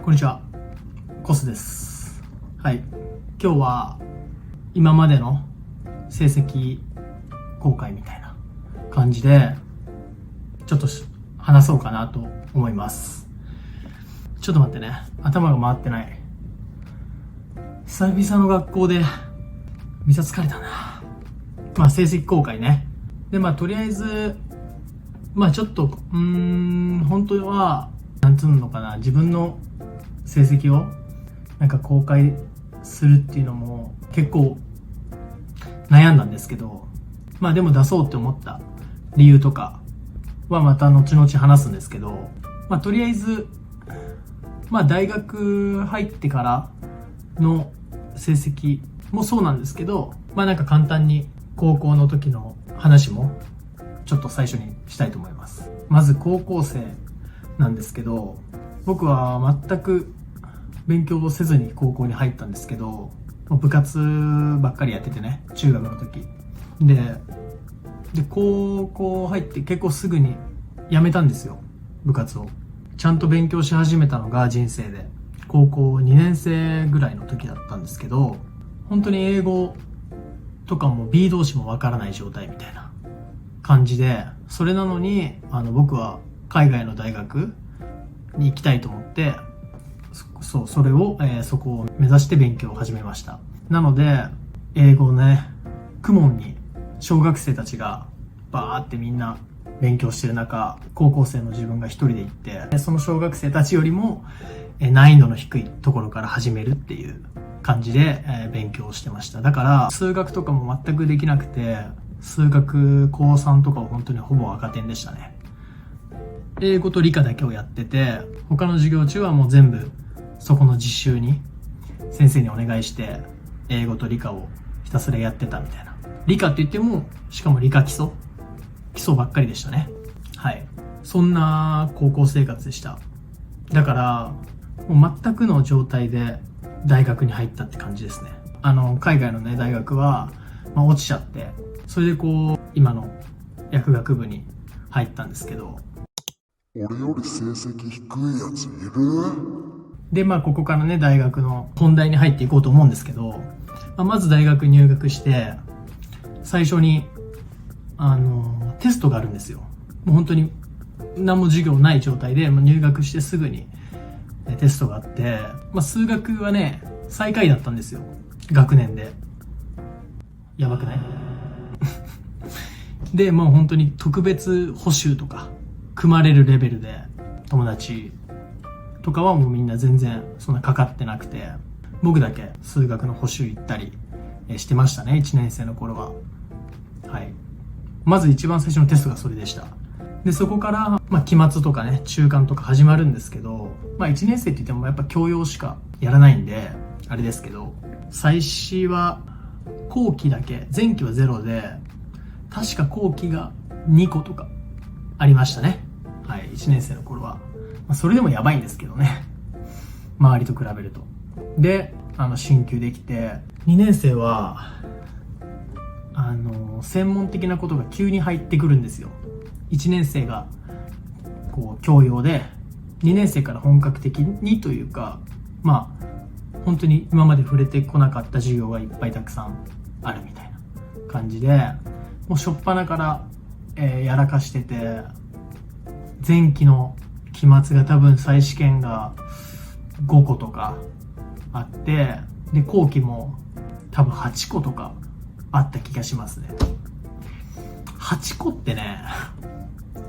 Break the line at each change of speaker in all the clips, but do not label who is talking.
こんにちは、コスです。はい、今日は今までの成績公開みたいな感じでちょっと話そうかなと思います。ちょっと待ってね、頭が回ってない。久々の学校でめちゃ疲れたな。成績公開ね。でとりあえずちょっと本当はなんつうのかな、自分の成績を公開するっていうのも結構悩んだんですけど、でも出そうって思った理由とかはまた後々話すんですけど、とりあえず大学入ってからの成績もそうなんですけど、簡単に高校の時の話もちょっと最初にしたいと思います。まず高校生なんですけど、僕は全く勉強をせずに高校に入ったんですけど、部活ばっかりやっててね、中学の時で高校入って結構すぐに辞めたんですよ、部活を。ちゃんと勉強し始めたのが人生で高校2年生ぐらいの時だったんですけど、本当に英語とかも B 動詞もわからない状態みたいな感じで、それなのに僕は海外の大学に行きたいと思って、それを、そこを目指して勉強を始めました。なので英語をね、公文に小学生たちがバーってみんな勉強してる中、高校生の自分が一人で行って、その小学生たちよりも難易度の低いところから始めるっていう感じで勉強をしてました。だから数学とかも全くできなくて、数学高3とかは本当にほぼ赤点でしたね。英語と理科だけをやってて、他の授業中はもう全部そこの実習に先生にお願いして英語と理科をひたすらやってたみたいな。理科って言ってもしかも理科基礎ばっかりでしたね。はい、そんな高校生活でした。だからもう全くの状態で大学に入ったって感じですね。海外のね大学は、落ちちゃって、それで今の薬学部に入ったんですけど、
俺より成績低いやついる？
でここからね大学の本題に入っていこうと思うんですけど、まず大学入学して最初にテストがあるんですよ。もう本当に何も授業ない状態で入学してすぐにテストがあって、数学はね最下位だったんですよ、学年で。やばくない？で本当に特別補習とか組まれるレベルで、友達とかはもうみんな全然そんなかかってなくて、僕だけ数学の補習行ったりしてましたね、1年生の頃は。はい、まず一番最初のテストがそれでした。でそこから期末とかね中間とか始まるんですけど、1年生って言ってもやっぱ教養しかやらないんであれですけど、最初は後期だけ、前期は0で確か後期が2個とかありましたね。はい、1年生の頃は。それでもやばいんですけどね、周りと比べると。で進級できて、2年生は専門的なことが急に入ってくるんですよ。1年生が教養で、2年生から本格的にというか、本当に今まで触れてこなかった授業がいっぱいたくさんあるみたいな感じで、もう初っ端から、やらかしてて、前期の期末が多分再試験が5個とかあって、で後期も多分8個とかあった気がしますね。8個ってね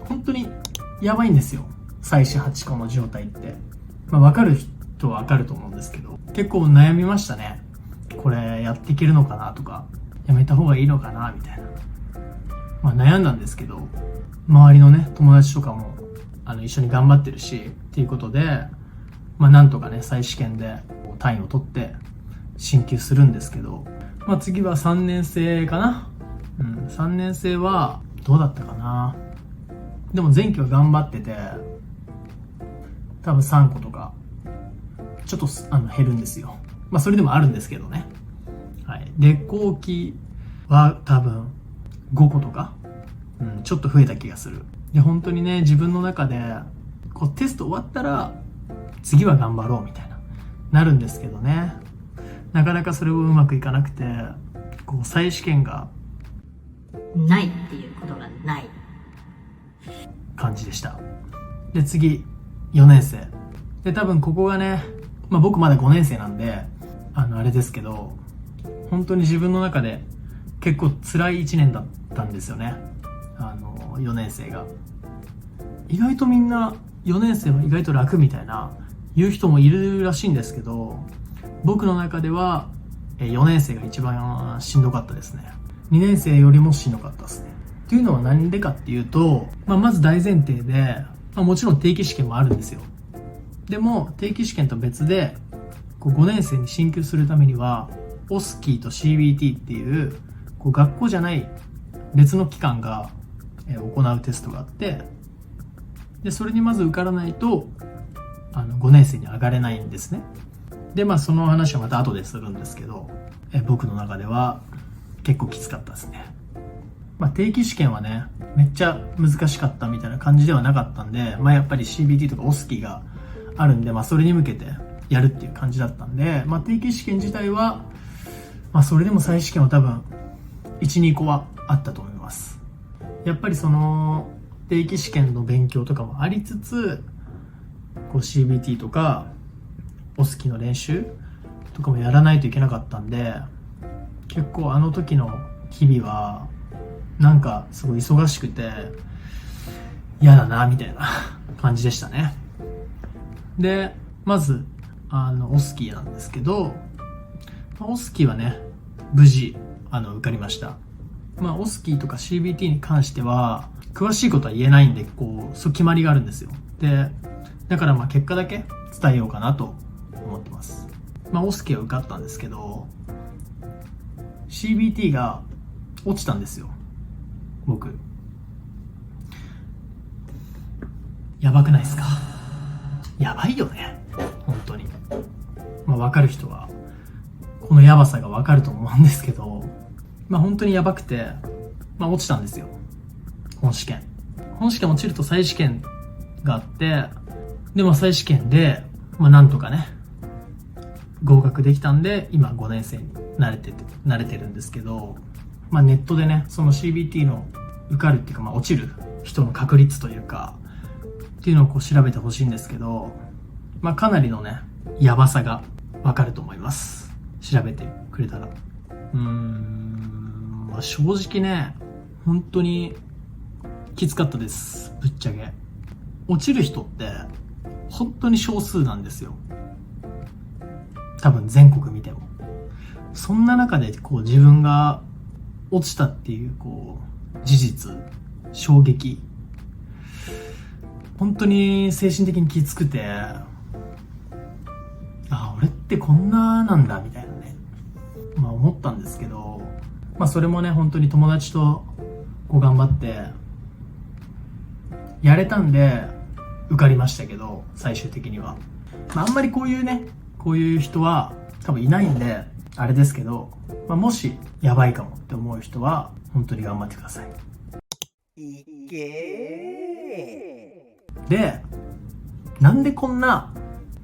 本当にやばいんですよ、最初8個の状態って。分かる人は分かると思うんですけど、結構悩みましたね。これやっていけるのかなとか、やめた方がいいのかなみたいな、悩んだんですけど、周りのね友達とかも一緒に頑張ってるしっていうことで、なんとかね再試験で単位を取って進級するんですけど、次は3年生かな。3年生はどうだったかな。でも前期は頑張ってて、多分3個とかちょっと減るんですよ。それでもあるんですけどね。はい、で後期は多分5個とか、ちょっと増えた気がする。で本当にね自分の中でテスト終わったら次は頑張ろうみたいなるんですけどね、なかなかそれをうまくいかなくて、こう再試験が
ないっていうことがない
感じでした。で次4年生で、多分ここがね、僕まだ5年生なんであれですけど、本当に自分の中で結構辛い1年だったんですよね。4年生が意外とみんな4年生は意外と楽みたいな言う人もいるらしいんですけど、僕の中では4年生が一番しんどかったですね。2年生よりもしんどかったですね。っていうのは何でかっていうと、まず大前提で、もちろん定期試験もあるんですよ。でも定期試験と別で5年生に進級するためにはオスキーと CBT っていう学校じゃない別の機関が行うテストがあって、でそれにまず受からないと5年生に上がれないんですね。でその話はまた後でするんですけど、僕の中では結構きつかったですね。定期試験はねめっちゃ難しかったみたいな感じではなかったんで、やっぱり CBT とかオスキーがあるんで、それに向けてやるっていう感じだったんで、定期試験自体はそれでも再試験は多分 1,2 個はあったと思います。やっぱりその定期試験の勉強とかもありつつ、CBT とかオスキーの練習とかもやらないといけなかったんで、結構あの時の日々はなんかすごい忙しくて嫌だなみたいな感じでしたね。でまずオスキーなんですけど、オスキーはね無事受かりました。オスキーとか CBT に関しては詳しいことは言えないんで、そう決まりがあるんですよ。でだから結果だけ伝えようかなと思ってます。オスキーは受かったんですけど CBT が落ちたんですよ。僕やばくないですか？やばいよね本当に。分かる人はこのやばさが分かると思うんですけど、本当にやばくて、落ちたんですよ。本試験落ちると再試験があって、で再試験でなんとかね合格できたんで、今5年生に慣れてるんですけど、ネットでねその CBT の受かるっていうか、落ちる人の確率というかっていうのを調べてほしいんですけど、かなりのねやばさがわかると思います。調べてくれたら。正直ね本当にきつかったです。ぶっちゃけ落ちる人って本当に少数なんですよ。多分全国見ても。そんな中で自分が落ちたっていう事実、衝撃、本当に精神的にきつくて、俺ってこんななんだみたいなね思ったんですけど、それもね本当に友達と頑張ってやれたんで受かりましたけど、最終的にはあんまりこういう人は多分いないんであれですけど、もしやばいかもって思う人は本当に頑張ってください。でなんでこんな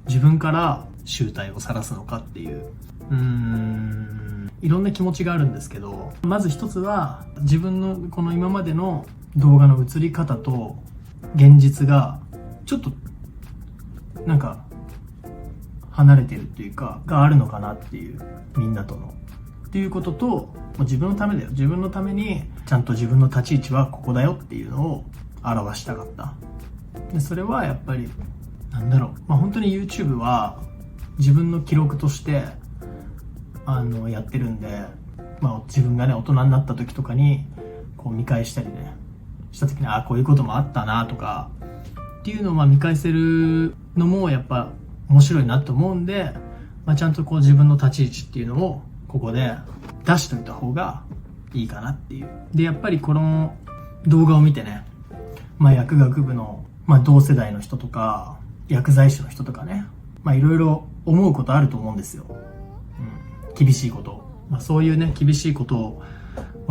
自分から醜態を晒すのかっていういろんな気持ちがあるんですけど、まず一つは自分のこの今までの動画の映り方と現実がちょっとなんか離れてるっていうかがあるのかなっていう、みんなとのっていうことと、もう自分のためだよ、自分のためにちゃんと自分の立ち位置はここだよっていうのを表したかった。でそれはやっぱり本当に YouTube は自分の記録としてやってるんで、自分がね大人になった時とかに見返したりねした時にこういうこともあったなとかっていうのを見返せるのもやっぱ面白いなと思うんで、ちゃんと自分の立ち位置っていうのをここで出しといた方がいいかなっていう。でやっぱりこの動画を見てね、薬学部の、同世代の人とか薬剤師の人とかね、いろいろ思うことあると思うんですよ。厳しいこと、そういうね厳しいことを、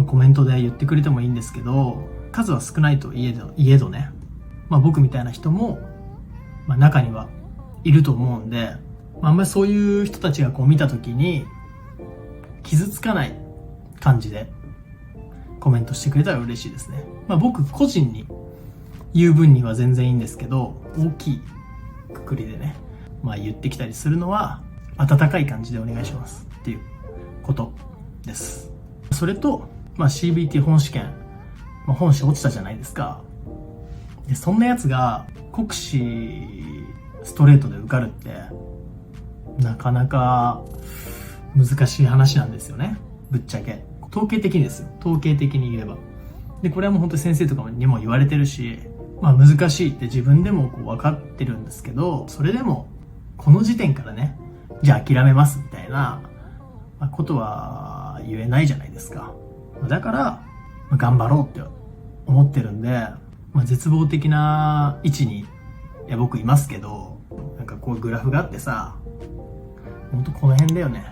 コメントで言ってくれてもいいんですけど、数は少ないといえどね、僕みたいな人も、中にはいると思うんで、あんまりそういう人たちがこう見たときに傷つかない感じでコメントしてくれたら嬉しいですね。僕個人に言う分には全然いいんですけど、大きいくくりでね、言ってきたりするのは温かい感じでお願いしますっていうことです。それと、CBT 本試験、本試落ちたじゃないですか。で、そんなやつが国試ストレートで受かるってなかなか難しい話なんですよね。ぶっちゃけ。統計的にですよ。統計的に言えば。で、これはもう本当に先生とかにも言われてるし、難しいって自分でもこう分かってるんですけど、それでもこの時点からね、じゃあ諦めますみたいなことは言えないじゃないですか。だから頑張ろうって思ってるんで、絶望的な位置に僕いますけど、なんかこういうグラフがあってさ、ほんとこの辺だよね。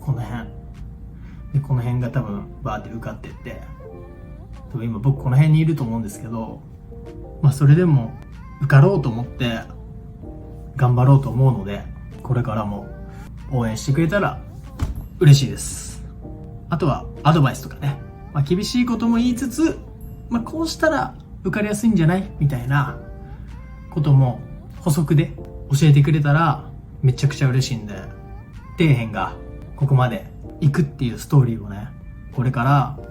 この辺で、この辺が多分バーって受かってって、多分今僕この辺にいると思うんですけど、それでも受かろうと思って頑張ろうと思うので、これからも応援してくれたら嬉しいです。あとはアドバイスとかね、厳しいことも言いつつ、こうしたら受かりやすいんじゃないみたいなことも補足で教えてくれたらめちゃくちゃ嬉しいんで、底辺がここまで行くっていうストーリーをね、これか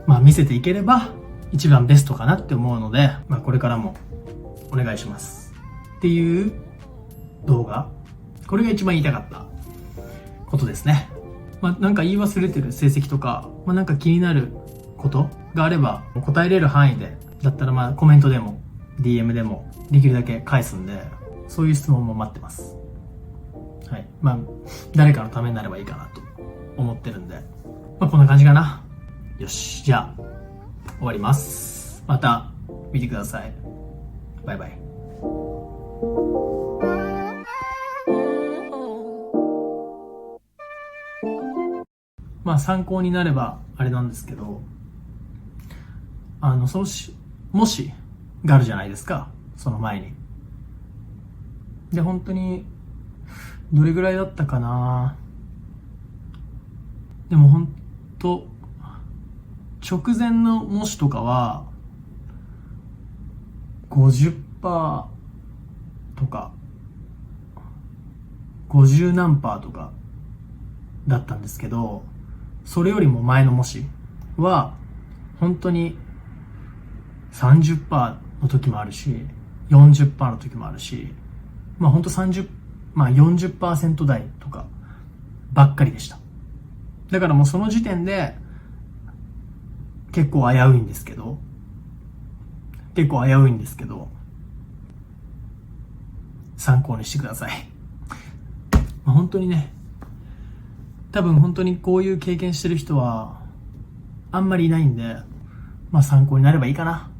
ら見せていければ一番ベストかなって思うので、これからもお願いしますっていう動画、これが一番言いたかったことですね。なんか言い忘れてる成績とか、なんか気になることがあれば答えれる範囲でだったらコメントでも DM でもできるだけ返すんで、そういう質問も待ってます。はい。誰かのためになればいいかなと思ってるんで、こんな感じかな。よし、じゃあ終わります。また見てください。バイバイ。参考になればあれなんですけど、もしがあるじゃないですか、その前に。で、本当にどれぐらいだったかな。でも本当直前の模試とかは 50% とか50何%とかだったんですけど、それよりも前の模試は本当に 30% の時もあるし 40% の時もあるし、本当40% 台とかばっかりでした。だからもうその時点で結構危ういんですけど、参考にしてください。本当にね、多分本当にこういう経験してる人はあんまりいないんで、参考になればいいかな